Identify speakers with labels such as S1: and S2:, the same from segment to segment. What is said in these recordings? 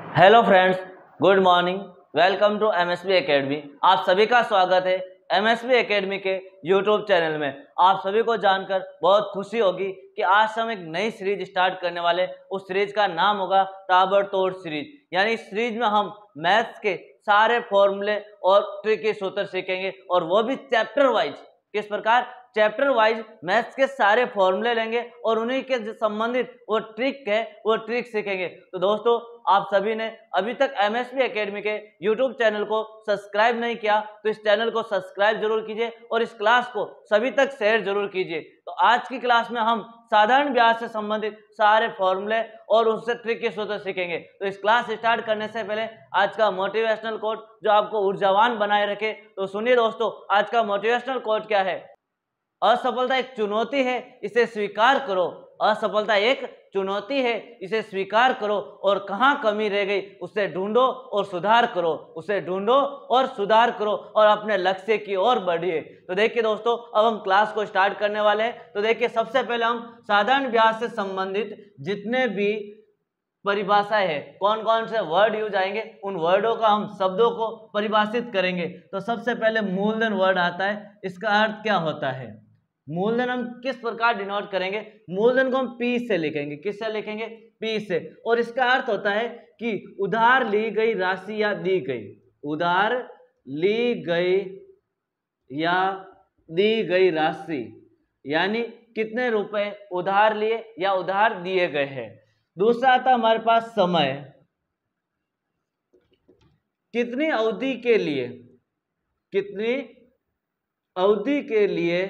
S1: Hello friends, good morning. Welcome to MSB academy. आप सभी का स्वागत है एमएसबी एकेडमी के यूट्यूब चैनल में। आप सभी को जानकर बहुत खुशी होगी कि आज हम एक नई सीरीज स्टार्ट करने वाले। उस सीरीज का नाम होगा ताबड़तोड़ सीरीज। यानी इस सीरीज में हम मैथ्स के सारे फॉर्मूले और ट्रिकी सूत्र सीखेंगे, और वो भी चैप्टर वाइज। किस प्रकार? चैप्टर वाइज मैथ्स के सारे फॉर्मूले लेंगे और उन्हीं के संबंधित वो ट्रिक है, वो ट्रिक सीखेंगे। तो दोस्तों, आप सभी ने अभी तक एमएसबी एकेडमी के यूट्यूब चैनल को सब्सक्राइब नहीं किया तो इस चैनल को सब्सक्राइब जरूर कीजिए और इस क्लास को सभी तक शेयर जरूर कीजिए। तो आज की क्लास में हम साधारण ब्याज से संबंधित सारे फॉर्मूले और उससे ट्रिक के सूत्र सीखेंगे। तो इस क्लास स्टार्ट करने से पहले आज का मोटिवेशनल कोट जो आपको ऊर्जावान बनाए रखे, तो सुनिए दोस्तों, आज का मोटिवेशनल कोट क्या है। असफलता एक चुनौती है, इसे स्वीकार करो। असफलता एक चुनौती है, इसे स्वीकार करो, और कहाँ कमी रह गई उसे ढूंढो और सुधार करो। उसे ढूंढो और सुधार करो और अपने लक्ष्य की ओर बढ़िए। तो देखिए दोस्तों, अब हम क्लास को स्टार्ट करने वाले हैं। तो देखिए, सबसे पहले हम साधारण ब्याज से संबंधित जितने भी परिभाषाएं है, कौन कौन से वर्ड यूज आएंगे, उन वर्डों का हम शब्दों को परिभाषित करेंगे। तो सबसे पहले मूलधन वर्ड आता है। इसका अर्थ क्या होता है? मूलधन हम किस प्रकार डिनोट करेंगे? मूलधन को हम पी से लिखेंगे। किससे लिखेंगे? पी से। और इसका अर्थ होता है कि उधार ली गई राशि या दी गई। उधार ली गई या दी गई राशि, यानी कितने रुपए उधार लिए या उधार दिए गए हैं। दूसरा आता हमारे पास समय। कितनी अवधि के लिए, कितनी अवधि के लिए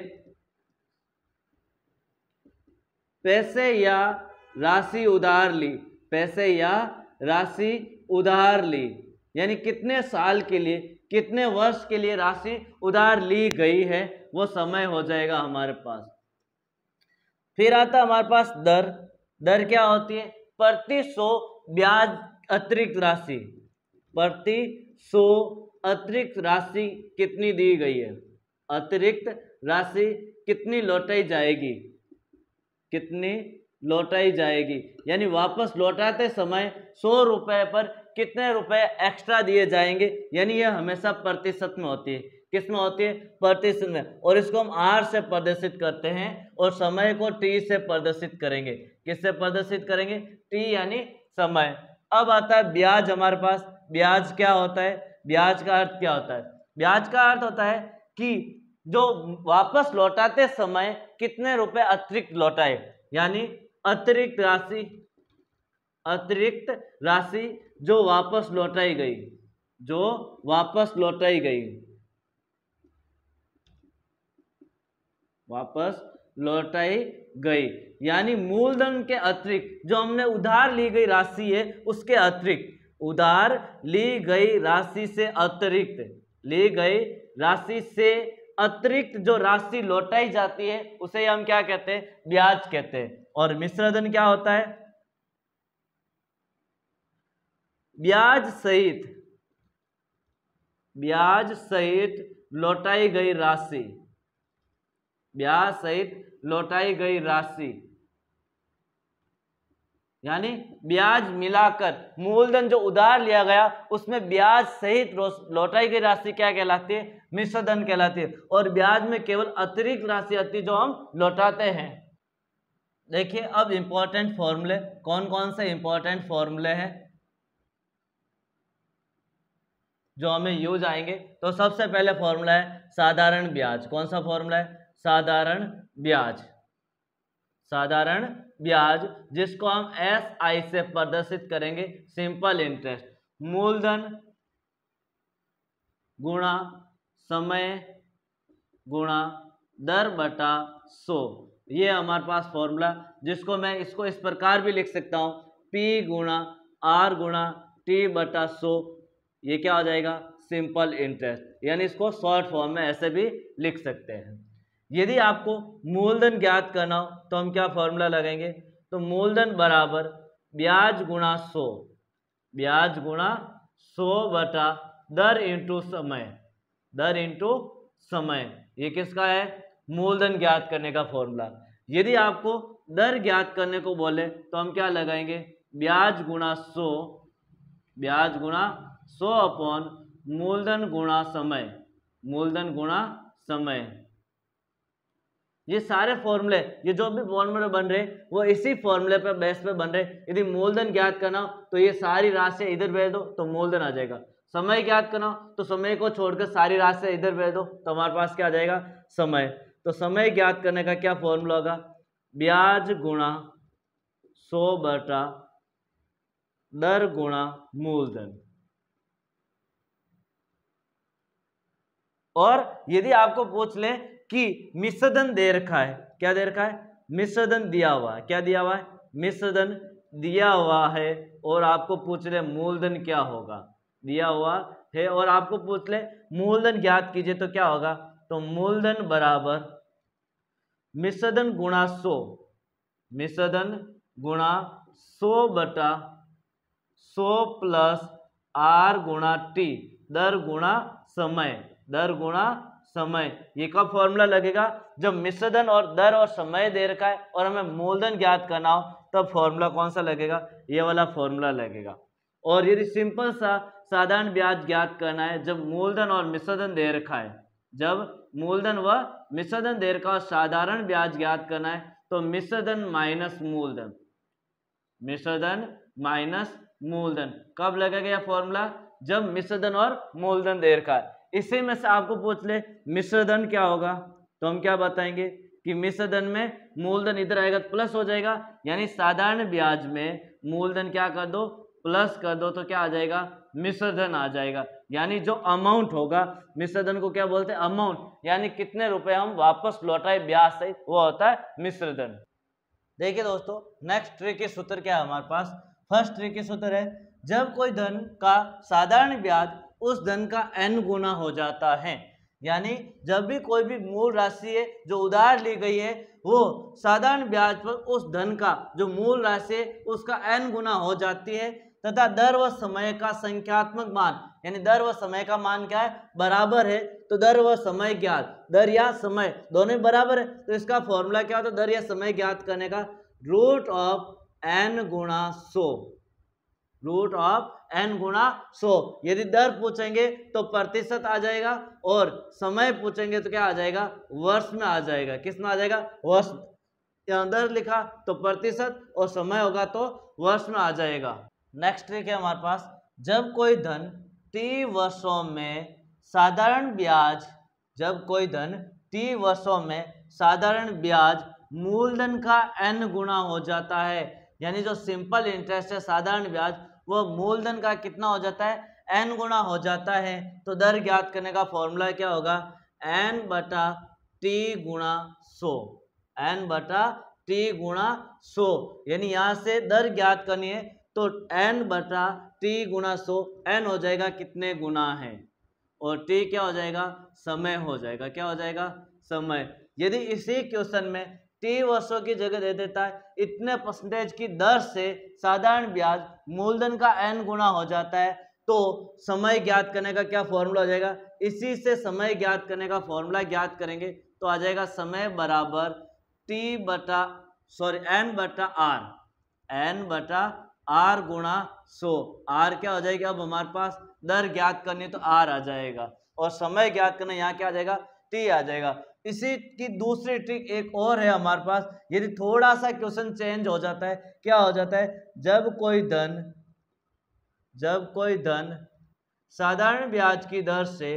S1: पैसे या राशि उधार ली। पैसे या राशि उधार ली, यानी कितने साल के लिए, कितने वर्ष के लिए राशि उधार ली गई है, वो समय हो जाएगा हमारे पास। फिर आता हमारे पास दर। दर क्या होती है? प्रति 100 ब्याज अतिरिक्त राशि। प्रति 100 अतिरिक्त राशि कितनी दी गई है? अतिरिक्त राशि कितनी लौटाई जाएगी? कितनी लौटाई जाएगी, यानी वापस लौटाते समय 100 रुपए पर कितने रुपए एक्स्ट्रा दिए जाएंगे। यानी यह हमेशा प्रतिशत में होती है। किस में होती है? प्रतिशत में। और इसको हम आर से प्रदर्शित करते हैं और समय को टी से प्रदर्शित करेंगे। किससे प्रदर्शित करेंगे? टी यानी समय। अब आता है ब्याज हमारे पास। ब्याज क्या होता है? ब्याज का अर्थ क्या होता है? ब्याज का अर्थ होता है कि जो वापस लौटाते समय कितने रुपए अतिरिक्त लौटाए, यानी अतिरिक्त राशि, अतिरिक्त राशि जो वापस लौटाई गई, जो वापस लौटाई गई, वापस लौटाई गई, यानी मूलधन के अतिरिक्त जो हमने उधार ली गई राशि है उसके अतिरिक्त, उधार ली गई राशि से अतिरिक्त, ली गई राशि से अतिरिक्त जो राशि लौटाई जाती है उसे हम क्या कहते हैं? ब्याज कहते हैं। और मिश्रधन क्या होता है? ब्याज सहित, ब्याज सहित लौटाई गई राशि, ब्याज सहित लौटाई गई राशि, यानी ब्याज मिलाकर मूलधन जो उधार लिया गया उसमें ब्याज सहित लौटाई गई राशि क्या कहलाती है? मिश्रधन कहलाती है। और ब्याज में केवल अतिरिक्त राशि आती है जो हम लौटाते हैं। देखिए, अब इंपॉर्टेंट फॉर्मूले, कौन कौन से इंपॉर्टेंट फॉर्मूले हैं जो हमें यूज आएंगे। तो सबसे पहले फॉर्मूला है साधारण ब्याज। कौन सा फॉर्मूला है? साधारण ब्याज। साधारण ब्याज, जिसको हम SI से प्रदर्शित करेंगे, सिंपल इंटरेस्ट। मूलधन गुणा समय गुणा दर बटा 100, ये हमारे पास फॉर्मूला, जिसको मैं इसको इस प्रकार भी लिख सकता हूं, P गुणा R गुणा T बटा 100। ये क्या हो जाएगा? Simple interest. यानी इसको शॉर्ट फॉर्म में ऐसे भी लिख सकते हैं। यदि आपको मूलधन ज्ञात करना हो तो हम क्या फॉर्मूला लगाएंगे? तो मूलधन बराबर ब्याज गुणा 100, ब्याज गुणा 100 बटा दर इंटू समय, दर इंटू समय। ये किसका है? मूलधन ज्ञात करने का फॉर्मूला। यदि आपको दर ज्ञात करने को बोले तो हम क्या लगाएंगे? ब्याज गुणा 100 ब्याज गुणा 100 अपॉन मूलधन गुणा समय, मूलधन गुणा समय। ये सारे फॉर्मूले, ये जो भी फॉर्मूले बन रहे वो इसी फॉर्मूले पे बेस पे बन रहे। यदि मूलधन ज्ञात करना हो तो ये सारी राशि इधर भेज दो तो मूलधन आ जाएगा। समय ज्ञात करना हो तो समय को छोड़कर सारी राशि इधर भेज दो तो हमारे पास क्या आ जाएगा, समय। तो समय ज्ञात करने का क्या फॉर्मूला होगा, ब्याज गुणा 100 बटा दर गुणा मूलधन। और यदि आपको पूछ ले कि मिश्रधन दे रखा है, क्या दे रखा है, मिश्रधन दिया हुआ है, क्या दिया हुआ है, मिश्रधन दिया हुआ है, और आपको पूछ ले मूलधन क्या होगा, दिया हुआ है और आपको पूछ ले मूलधन ज्ञात कीजिए तो क्या होगा, तो मूलधन बराबर मिश्रधन गुणा 100, मिश्रधन गुणा 100 बटा 100 प्लस आर गुणा टी, दर गुणा समय, दर गुणा समय। ये कब फॉर्मूला लगेगा, जब मिश्रधन और दर और समय दे रखा है और हमें मूलधन ज्ञात करना हो तब फॉर्मूला कौन सा लगेगा, ये वाला फॉर्मूला लगेगा। और यदि सिंपल सा साधारण ब्याज ज्ञात करना है जब मूलधन और मिश्रधन दे रखा है, जब मूलधन व मिश्रधन दे रखा और साधारण ब्याज ज्ञात करना है तो मिश्रधन माइनस मूलधन, मिश्रधन माइनस मूलधन। कब लगेगा यह फॉर्मूला, जब मिश्रधन और मूलधन दे रखा है। इसी में से आपको पूछ ले मिश्रधन क्या होगा तो हम क्या बताएंगे कि मिश्रधन में मूलधन इधर आएगा तो प्लस हो जाएगा, यानी साधारण ब्याज में मूलधन क्या कर दो, प्लस कर दो तो क्या आ जाएगा, मिश्रधन आ जाएगा। यानी जो अमाउंट होगा, मिश्रधन को क्या बोलते हैं, अमाउंट, यानी कितने रुपए हम वापस लौटाए ब्याज से, वो होता है मिश्रधन। देखिए दोस्तों, नेक्स्ट ट्रिकी सूत्र क्या है हमारे पास। फर्स्ट ट्रिकी सूत्र है, जब कोई धन का साधारण ब्याज उस धन का n गुना हो जाता है, यानी जब भी कोई भी मूल राशि है जो उधार ली गई है वो साधारण ब्याज पर उस धन का जो मूल राशि है उसका n गुना हो जाती है तथा दर व समय का संख्यात्मक मान, यानी दर व समय का मान क्या है, बराबर है, तो दर व समय ज्ञात, दर या समय दोनों बराबर है तो इसका फॉर्मूला क्या होता है, दर या समय ज्ञात करने का रूट ऑफ n गुणा 100, रूट ऑफ n गुणा 100। यदि दर पूछेंगे तो प्रतिशत आ जाएगा और समय पूछेंगे तो क्या आ जाएगा, वर्ष में आ जाएगा। किस में आ जाएगा, वर्ष। यहाँ दर लिखा तो प्रतिशत और समय होगा तो वर्ष में आ जाएगा। नेक्स्ट ट्रिक है हमारे पास, जब कोई धन t वर्षों में साधारण ब्याज, जब कोई धन t वर्षों में साधारण ब्याज मूलधन का n गुना हो जाता है, यानी जो सिंपल इंटरेस्ट है साधारण ब्याज वो मूलधन का कितना हो जाता है, n गुना हो जाता है, तो दर ज्ञात करने का फॉर्मूला क्या होगा, n बटा t गुणा 100, n बटा t गुणा 100। यानी यहाँ से दर ज्ञात करनी है तो n बटा t गुणा 100, n हो जाएगा कितने गुना है और t क्या हो जाएगा, समय हो जाएगा, क्या हो जाएगा, समय। यदि इसी क्वेश्चन में t वर्षों की जगह दे देता है इतने परसेंटेज की दर से साधारण ब्याज मूलधन का n गुना हो जाता है तो समय ज्ञात करने का क्या फॉर्मूला हो जाएगा, इसी से समय ज्ञात करने का फॉर्मूला ज्ञात करेंगे तो आ जाएगा समय बराबर n बटा r, n बटा r गुणा 100। r क्या हो जाएगा, अब हमारे पास दर ज्ञात करनी तो r आ जाएगा और समय ज्ञात करना यहाँ क्या आ जाएगा, t आ जाएगा। इसी की दूसरी ट्रिक एक और है हमारे पास, यदि थोड़ा सा क्वेश्चन चेंज हो जाता है, क्या हो जाता है, जब कोई धन साधारण ब्याज की दर से,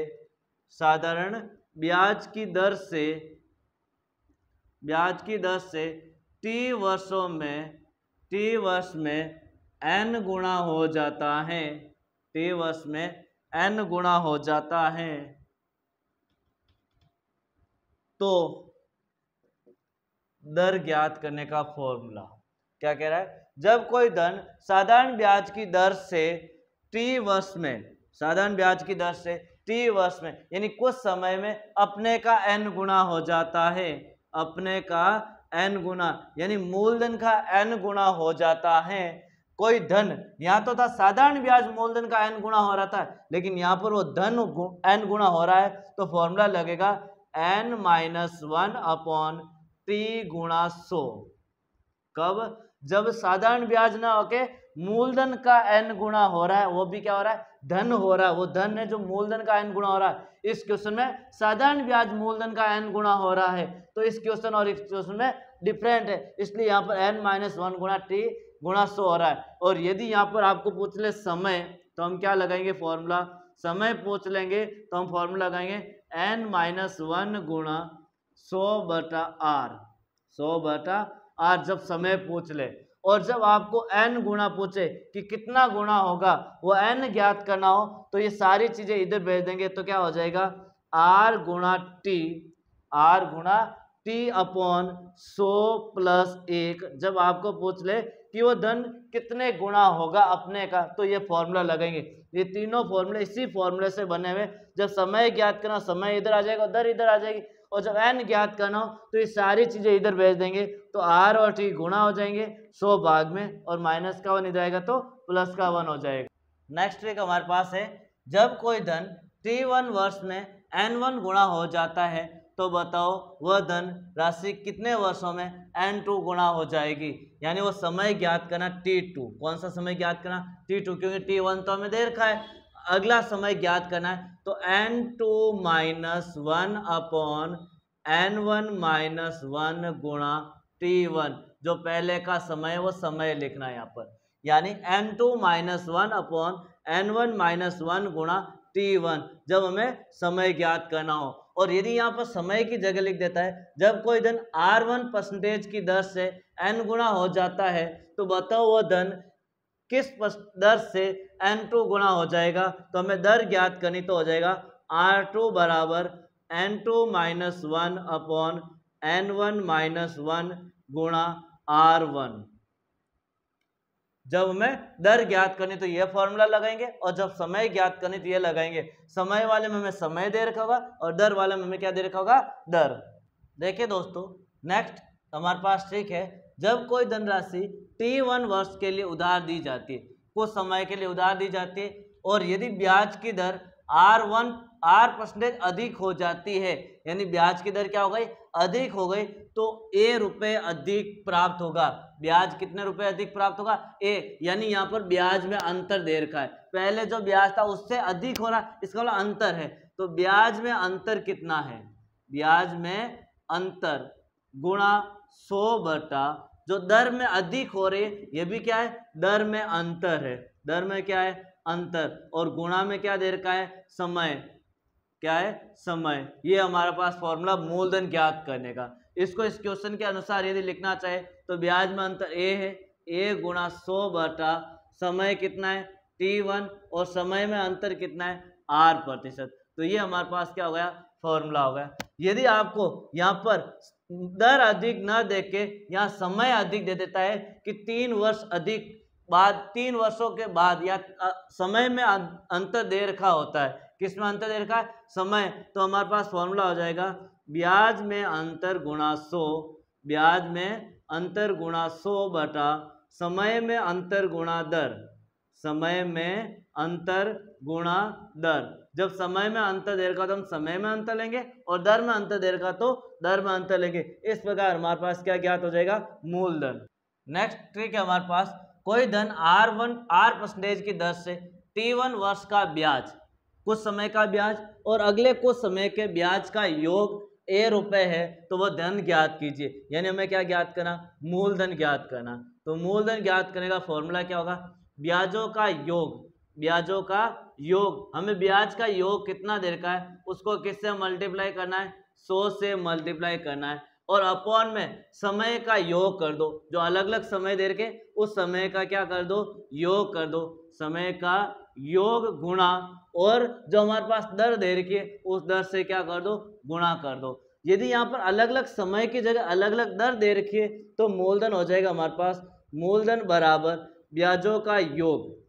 S1: साधारण ब्याज की दर से t वर्ष में n गुणा हो जाता है, t वर्ष में n गुणा हो जाता है, तो दर ज्ञात करने का फॉर्मूला क्या कह रहा है, जब कोई धन साधारण ब्याज की दर से t वर्ष में, साधारण ब्याज की दर से t वर्ष में यानी कुछ समय में अपने का n गुना हो जाता है, अपने का n गुना यानी मूलधन का n गुना हो जाता है। कोई धन, यहाँ तो था साधारण ब्याज मूलधन का n गुना हो रहा था, लेकिन यहाँ पर वो धन n गुना हो रहा है तो फॉर्मूला लगेगा n-1 अपॉन t गुणा 100। कब, जब साधारण ब्याज ना होके मूलधन का n गुणा हो रहा है, वो भी क्या हो रहा है, धन हो रहा है, वो धन है जो मूलधन का n गुणा हो रहा है। इस क्वेश्चन में साधारण ब्याज मूलधन का n गुणा हो रहा है, तो इस क्वेश्चन और इस क्वेश्चन में डिफरेंट है, इसलिए यहाँ पर n-1 गुणा t गुणा 100 हो रहा है। और यदि यहाँ पर आपको पूछ ले समय, तो हम क्या लगाएंगे फॉर्मूला, समय पूछ लेंगे तो हम फॉर्मूला लगाएंगे n-1 गुणा 100/r, 100/r जब समय पूछ ले। और जब आपको n गुणा पूछे कि कितना गुणा होगा, वो n ज्ञात करना हो, तो ये सारी चीजें इधर भेज देंगे, तो क्या हो जाएगा r गुणा t अपॉन 100 प्लस 1। जब आपको पूछ ले कि वो धन कितने गुणा होगा अपने का, तो ये फॉर्मूला लगाएंगे। ये तीनों फॉर्मूले इसी फॉर्मूले से बने हुए। जब समय ज्ञात करना, समय इधर आ जाएगा, उधर इधर आ जाएगी, और जब n ज्ञात करना हो तो ये सारी चीजें इधर भेज देंगे, तो r और t गुणा हो जाएंगे 100 भाग में, और माइनस का 1 इधर आएगा तो प्लस का 1 हो जाएगा। नेक्स्ट ट्रिक हमारे पास है, जब कोई धन t1 वर्ष में n1 गुणा हो जाता है, तो बताओ वह धन राशि कितने वर्षों में n2 गुणा हो जाएगी। यानी वो समय ज्ञात करना t2, कौन सा समय ज्ञात करना, t2, क्योंकि t1 तो हमें दे रखा है, अगला समय ज्ञात करना है, तो n2-1 अपॉन n1-1 गुणा t1, जो पहले का समय है वो समय लिखना है यहाँ पर, यानी n2-1 अपॉन n1-1 गुणा t1, जब हमें समय ज्ञात करना हो। और यदि यहाँ पर समय की जगह लिख देता है, जब कोई धन r1% की दर से n गुणा हो जाता है, तो बताओ वह धन किस दर से n2 गुणा हो जाएगा। तो हमें दर ज्ञात करनी, तो हो जाएगा r2 बराबर n2-1 अपॉन n1-1 गुणा r1। जब हमें दर ज्ञात करनी तो ये फॉर्मूला लगाएंगे, और जब समय ज्ञात करनी तो ये लगाएंगे। समय वाले में हमें समय दे रखा होगा, और दर वाले में हमें क्या दे रखा होगा, दर। देखिए दोस्तों, नेक्स्ट हमारे पास ट्रिक है, जब कोई धनराशि t1 वर्ष के लिए उधार दी जाती है, कुछ समय के लिए उधार दी जाती है, और यदि ब्याज की दर r% अधिक हो जाती है, यानी ब्याज की दर क्या हो गई, अधिक हो गई, तो a रुपए अधिक प्राप्त होगा। ब्याज कितने रुपए अधिक प्राप्त होगा, a, यानी यहाँ पर ब्याज में अंतर दे रखा है, पहले जो ब्याज था उससे अधिक हो रहा, इसका मतलब अंतर है। तो ब्याज में अंतर कितना है, ब्याज में अंतर गुणा 100 बटा जो दर में अधिक हो रही है, ये भी क्या है, दर में अंतर है, दर में क्या है, अंतर, और गुणा में क्या दे रखा है, समय, क्या है, समय। ये हमारे पास फॉर्मूला मूलधन ज्ञात करने का। इसको इस क्वेश्चन के अनुसार यदि लिखना चाहे तो ब्याज में अंतर a है, a गुणा 100 बटा समय कितना है, t1, और समय में अंतर कितना है, r%। तो ये हमारे पास क्या हो गया, फॉर्मूला हो गया। यदि आपको यहाँ पर दर अधिक ना देख के यहाँ समय अधिक दे देता है कि 3 वर्ष अधिक बाद, 3 वर्षों के बाद, या समय में अंतर दे रखा होता है, किस में अंतर दे रखा है, समय, तो हमारे पास फॉर्मूला हो जाएगा ब्याज में अंतर गुणा 100, ब्याज में अंतर गुणा 100 बटा समय में अंतर गुणा दर, समय में अंतर गुणा दर। जब समय में अंतर दे रखा तो हम समय में अंतर लेंगे, और दर में अंतर दे रखा तो दर में अंतर लेंगे। इस प्रकार हमारे पास क्या ज्ञात हो जाएगा, मूलधन। नेक्स्ट ट्रिक है हमारे पास, कोई धन r% की दर से t1 वर्ष का ब्याज, कुछ समय का ब्याज और अगले कुछ समय के ब्याज का योग a रुपए है, तो वह धन ज्ञात कीजिए। यानी हमें क्या ज्ञात करना, मूलधन ज्ञात करना। तो मूलधन ज्ञात करने का फॉर्मूला क्या होगा, ब्याजों का योग, ब्याजों का योग, हमें ब्याज का योग कितना दे रखा है, उसको किससे मल्टीप्लाई करना है, 100 से मल्टीप्लाई करना है, और अपॉन में समय का योग कर दो, जो अलग अलग समय दे रखे उस समय का क्या कर दो, योग कर दो, समय का योग गुणा, और जो हमारे पास दर दे रखी है उस दर से क्या कर दो, गुणा कर दो। यदि यहाँ पर अलग अलग समय की जगह अलग अलग दर दे रखी है तो मूलधन हो जाएगा हमारे पास, मूलधन बराबर ब्याजों का योग,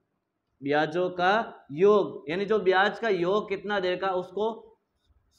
S1: ब्याजों का योग, यानी जो ब्याज का योग कितना दे रखा उसको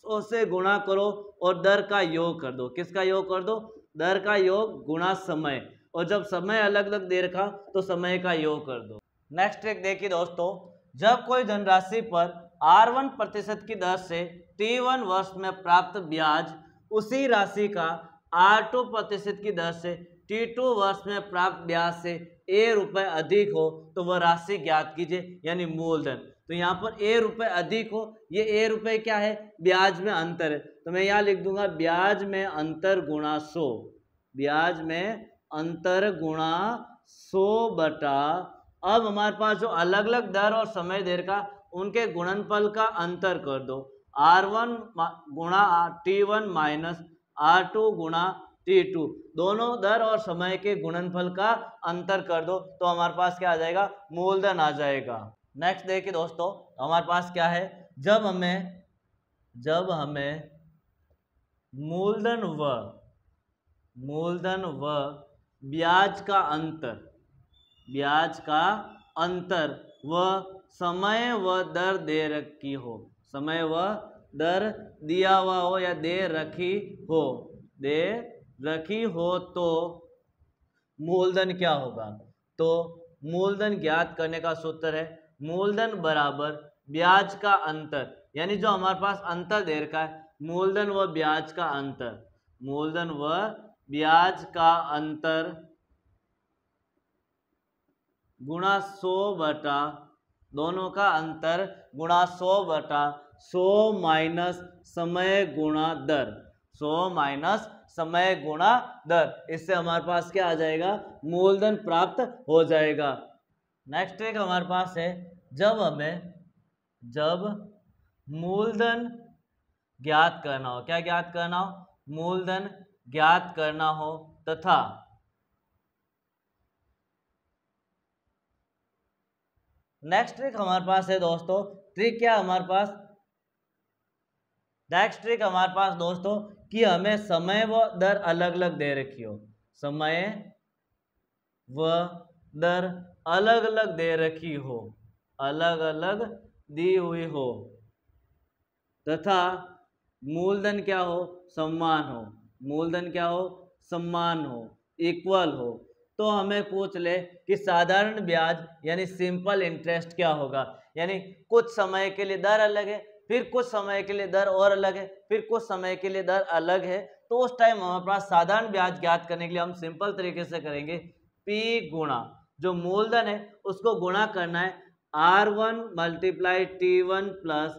S1: 100 से गुणा करो और दर का योग कर दो। किसका योग कर दो, दर का योग गुणा समय, और जब समय अलग अलग दे रखा तो समय का योग कर दो। नेक्स्ट ट्रिक देखिए दोस्तों, जब कोई धनराशि पर r1% की दर से t1 वर्ष में प्राप्त ब्याज उसी राशि का r2% की दर से t2 वर्ष में प्राप्त ब्याज से ए रुपए अधिक हो तो वह राशि ज्ञात कीजिए, यानी मूलधन। तो यहाँ पर ए रुपए अधिक हो, ये ए रुपए क्या है, ब्याज में अंतर है, तो मैं यहाँ लिख दूंगा ब्याज में अंतर गुणा 100, ब्याज में अंतर गुणा 100 बटा, अब हमारे पास जो अलग अलग दर और समय देर का उनके गुणनफल का अंतर कर दो, R1 गुणा T1 माइनस R2 गुणा T2, दोनों दर और समय के गुणनफल का अंतर कर दो तो हमारे पास क्या आ जाएगा, मूलधन आ जाएगा। नेक्स्ट देखिए दोस्तों, हमारे पास क्या है, जब हमें मूलधन व ब्याज का अंतर व समय व दर दे रखी हो, समय व दर दिया हुआ हो या दे रखी हो तो मूलधन क्या होगा। तो मूलधन ज्ञात करने का सूत्र है मूलधन बराबर ब्याज का अंतर, यानी जो हमारे पास अंतर दे रखा है मूलधन व ब्याज का अंतर, मूलधन व ब्याज का अंतर गुणा 100 बटा, दोनों का अंतर गुणा 100 बटा 100 माइनस समय गुणा दर, 100 माइनस समय गुणा दर, इससे हमारे पास क्या आ जाएगा, मूलधन प्राप्त हो जाएगा। नेक्स्ट एक हमारे पास है, जब मूलधन ज्ञात करना हो, क्या ज्ञात करना हो, मूलधन ज्ञात करना हो तथा नेक्स्ट ट्रिक हमारे पास है दोस्तों, ट्रिक क्या हमारे पास, नेक्स्ट ट्रिक हमारे पास दोस्तों कि हमें समय व दर अलग अलग दे रखी हो, समय व दर अलग अलग दे रखी हो, अलग अलग दी हुई हो तथा मूलधन क्या हो, समान हो, मूलधन क्या हो, समान हो, इक्वल हो, तो हमें पूछ ले कि साधारण ब्याज यानी सिंपल इंटरेस्ट क्या होगा, यानी कुछ समय के लिए दर अलग है, फिर कुछ समय के लिए दर और अलग है, फिर कुछ समय के लिए दर अलग है, तो उस टाइम हमारे पास साधारण ब्याज ज्ञात करने के लिए हम सिंपल तरीके से करेंगे, P गुणा जो मूलधन है उसको गुणा करना है R1 multiply T1 plus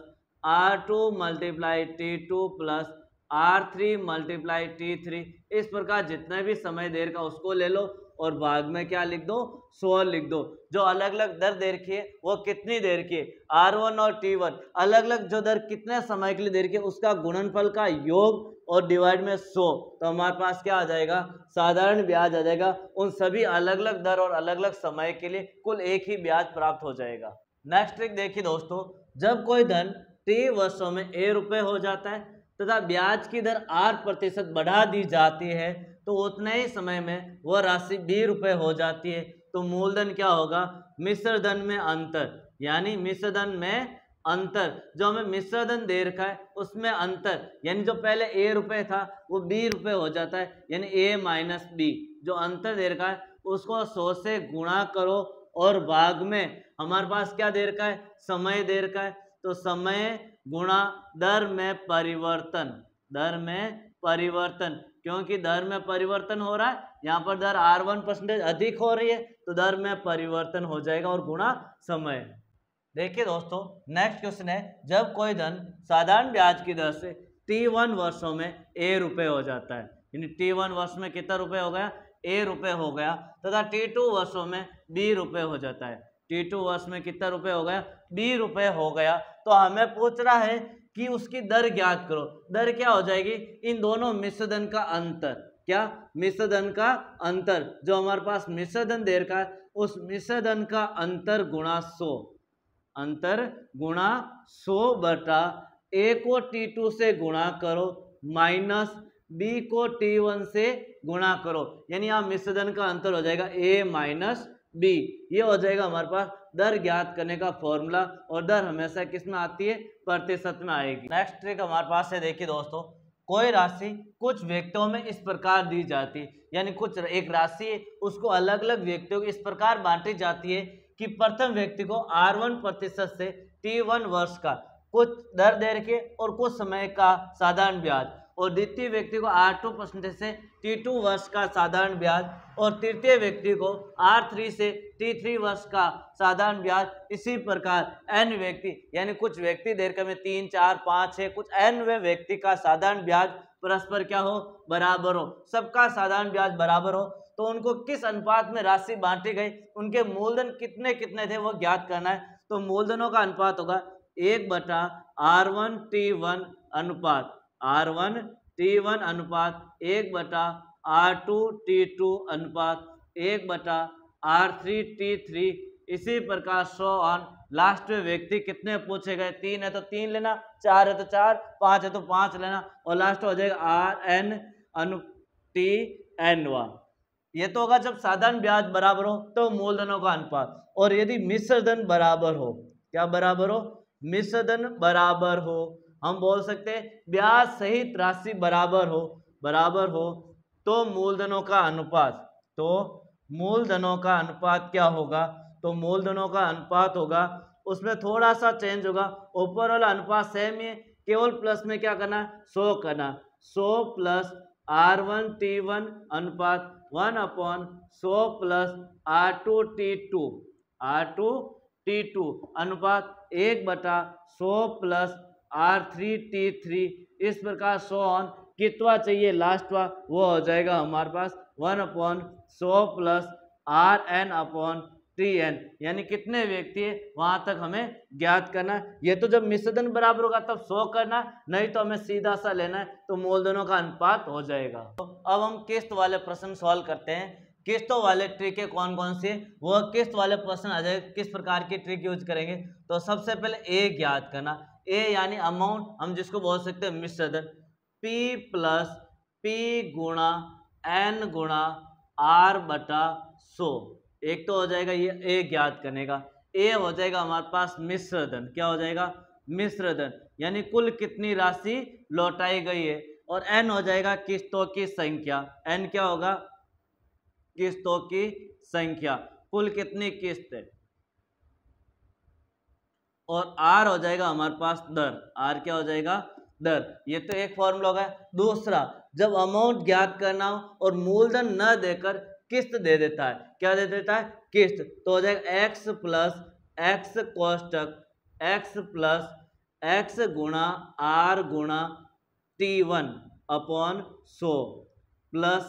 S1: R2 multiply T2 plus R3 multiply T3, इस प्रकार जितने भी समय देर का उसको ले लो और भाग में क्या लिख दो, 100 लिख दो। जो अलग अलग दर दे रखी है वो कितनी देर की है, R1 और T1 अलग अलग जो दर कितने समय के लिए दे रखी है उसका गुणनफल का योग और डिवाइड में 100, तो हमारे पास क्या आ जाएगा, साधारण ब्याज आ जाएगा। उन सभी अलग अलग दर और अलग अलग समय के लिए कुल एक ही ब्याज प्राप्त हो जाएगा। नेक्स्ट ट्रिक देखिए दोस्तों, जब कोई धन T वर्षों में A रुपए हो जाता है तथा ब्याज की दर 8% बढ़ा दी जाती है तो उतने ही समय में वह राशि 20 रुपए हो जाती है, तो मूलधन क्या होगा, मिश्र धन में अंतर, यानी मिश्र धन में अंतर, जो हमें मिश्र धन दे रखा है उसमें अंतर, यानी जो पहले A रुपए था वो 20 रुपए हो जाता है, यानी A माइनस B, जो अंतर दे रखा है उसको 100 से गुणा करो और भाग में हमारे पास क्या दे रखा है, समय दे रखा है, तो समय गुणा दर में परिवर्तन, दर में परिवर्तन, क्योंकि दर में परिवर्तन हो रहा है, यहाँ पर दर R1% अधिक हो रही है तो दर में परिवर्तन हो जाएगा और गुणा समय। देखिए दोस्तों, नेक्स्ट क्वेश्चन है, जब कोई धन साधारण ब्याज की दर से T1 वर्षों में A रुपए हो जाता है, यानी T1 वर्ष में कितना रुपए हो गया, A रुपए हो गया, तथा T2 वर्षों में B रुपए हो जाता है, T2 वर्ष में कितना रुपए हो गया, B रुपए हो गया, तो हमें पूछ रहा है कि उसकी दर ज्ञात करो। दर क्या हो जाएगी, इन दोनों मिश्र धन का अंतर, क्या, मिश्र धन का अंतर, जो हमारे पास मिश्र धन दे रखा है उस मिश्र धन का अंतर गुणा 100, अंतर गुणा 100 बटा A को T2 से गुणा करो माइनस B को T1 से गुणा करो, यानी यहाँ मिश्र धन का अंतर हो जाएगा A माइनस B, ये हो जाएगा हमारे पास दर ज्ञात करने का फॉर्मूला, और दर हमेशा किस में आती है, प्रतिशत में आएगी। नेक्स्ट ट्रिक हमारे पास है, देखिए दोस्तों, कोई राशि कुछ व्यक्तियों में इस प्रकार दी जाती है, यानी कुछ एक राशि है उसको अलग अलग व्यक्तियों को इस प्रकार बांटी जाती है कि प्रथम व्यक्ति को R1% से T1 वर्ष का कुछ दर दे रखिए और कुछ समय का साधारण ब्याज, और द्वितीय व्यक्ति को R2% से T2 वर्ष का साधारण ब्याज और तृतीय व्यक्ति को R3 से T3 वर्ष का साधारण ब्याज। इसी प्रकार n व्यक्ति यानी कुछ व्यक्ति दीर्घ में 3, 4, 5, 6 कुछ n वे व्यक्ति का साधारण ब्याज परस्पर क्या हो, बराबर हो, सबका साधारण ब्याज बराबर हो, तो उनको किस अनुपात में राशि बांटी गई, उनके मूलधन कितने कितने थे वो ज्ञात करना है। तो मूलधनों का अनुपात होगा 1/R1T1 अनुपात R1T1 अनुपात 1/R2T2 अनुपात 1/R3T3। इसी प्रकार 100 ऑन लास्ट में व्यक्ति कितने पूछे गए, 3 है तो 3 लेना, 4 है तो 4, 5 है तो 5 लेना और लास्ट हो जाएगा RN अनु TN1। ये तो होगा जब साधारण ब्याज बराबर हो तो मूलधनों का अनुपात। और यदि मिश्र धन बराबर हो, क्या बराबर हो, मिश्र धन बराबर हो, हम बोल सकते हैं ब्याज सहित राशि बराबर हो तो मूलधनों का अनुपात, तो मूलधनों का अनुपात क्या होगा, तो मूलधनों का अनुपात होगा, उसमें थोड़ा सा चेंज होगा, ऊपर वाला अनुपात सेम ही है, केवल प्लस में क्या करना है, 100 करना, 100 प्लस R1T1 अनुपात 1/100 प्लस R2T2 अनुपात 1/100 प्लस R3T3। इस प्रकार 100 ऑन कितना चाहिए लास्ट वा, वो हो जाएगा हमारे पास 1/100 प्लस RN/TN, यानी कितने व्यक्ति है वहां तक हमें ज्ञात करना है। ये तो जब मिश्रधन बराबर होगा तब 100 करना, नहीं तो हमें सीधा सा लेना है, तो मूलधनों का अनुपात हो जाएगा। तो अब हम किस्त वाले प्रश्न सॉल्व करते हैं। किस्तों वाले ट्रिक कौन कौन से, वो किस्त वाले प्रश्न आ जाए, किस प्रकार की ट्रिक यूज करेंगे। तो सबसे पहले ए ज्ञात करना, ए यानी अमाउंट, हम जिसको बोल सकते हैं मिश्रधन, P प्लस P गुणा N गुणा R/100। एक तो हो जाएगा ये ए ज्ञात करने का। ए हो जाएगा हमारे पास मिश्रधन, क्या हो जाएगा, मिश्रधन यानी कुल कितनी राशि लौटाई गई है, और एन हो जाएगा किस्तों की संख्या, एन क्या होगा, किस्तों की संख्या, कुल कितनी किस्त है, और आर हो जाएगा हमारे पास दर, आर क्या हो जाएगा, दर। ये तो एक फॉर्मूला होगा। दूसरा, जब अमाउंट ज्ञात करना हो और मूलधन न देकर किस्त दे देता है, क्या दे देता है, किस्त, तो हो जाएगा x प्लस एक्स कोष्टक x प्लस एक्स गुणा r गुणा T1 अपॉन 100 प्लस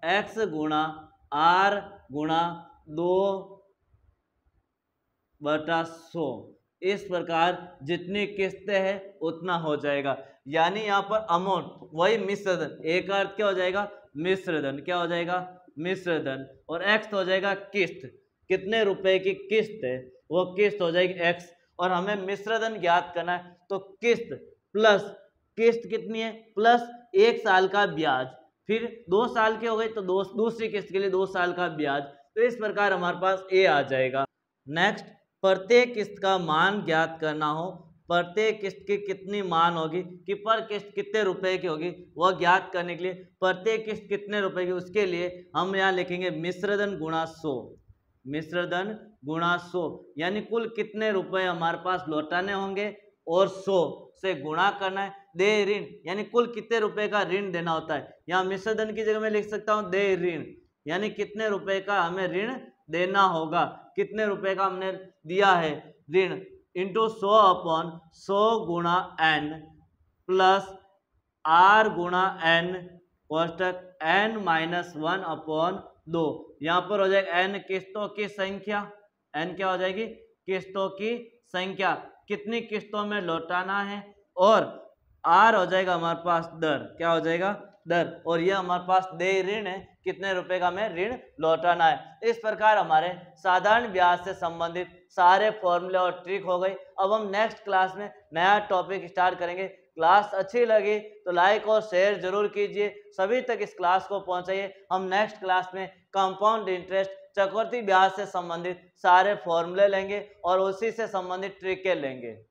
S1: एक्स गुणा r गुणा 2/100। इस प्रकार जितनी किस्तें हैं उतना हो जाएगा। यानी यहाँ पर अमाउंट वही मिश्रधन, एक अर्थ क्या हो जाएगा, मिश्रधन, क्या हो जाएगा, मिश्रधन, और x हो जाएगा किस्त, कितने रुपए की किस्त है वो किस्त हो जाएगी x, और हमें मिश्रधन ज्ञात करना है, तो किस्त प्लस किस्त कितनी है, प्लस 1 साल का ब्याज, फिर 2 साल की हो गई तो दूसरी किस्त के लिए 2 साल का ब्याज। तो इस प्रकार हमारे पास ए आ जाएगा। नेक्स्ट, प्रत्येक किस्त का मान ज्ञात करना हो, प्रत्येक किस्त की कितनी मान होगी कि पर किस्त कितने रुपए की होगी, वह ज्ञात करने के लिए प्रत्येक किस्त कितने रुपए की, उसके लिए हम यहाँ लिखेंगे मिश्रधन गुणा 100, मिश्रधन गुणा 100 यानी कुल कितने रुपए हमारे पास लौटाने होंगे और 100 से गुणा करना है। दे ऋण यानी कुल कितने रुपए का ऋण देना होता है, यहाँ मिश्रधन की जगह में लिख सकता हूँ दे ऋण, यानी कितने रुपए का हमें ऋण देना होगा, कितने रुपए का हमने दिया है ऋण, इंटू 100/100 गुणा n प्लस r गुणा n कोष्टक n-1/2। यहाँ पर हो जाएगा n किस्तों की संख्या, n क्या हो जाएगी, किस्तों की संख्या, कितनी किस्तों में लौटाना है, और r हो जाएगा हमारे पास दर, क्या हो जाएगा, दर, और यह हमारे पास देय ऋण है, कितने रुपए का हमें ऋण लौटाना है। इस प्रकार हमारे साधारण ब्याज से संबंधित सारे फॉर्मूले और ट्रिक हो गई। अब हम नेक्स्ट क्लास में नया टॉपिक स्टार्ट करेंगे। क्लास अच्छी लगी तो लाइक और शेयर जरूर कीजिए, सभी तक इस क्लास को पहुंचाइए। हम नेक्स्ट क्लास में कंपाउंड इंटरेस्ट, चक्रवृद्धि ब्याज से संबंधित सारे फॉर्मूले लेंगे और उसी से संबंधित ट्रिकें लेंगे।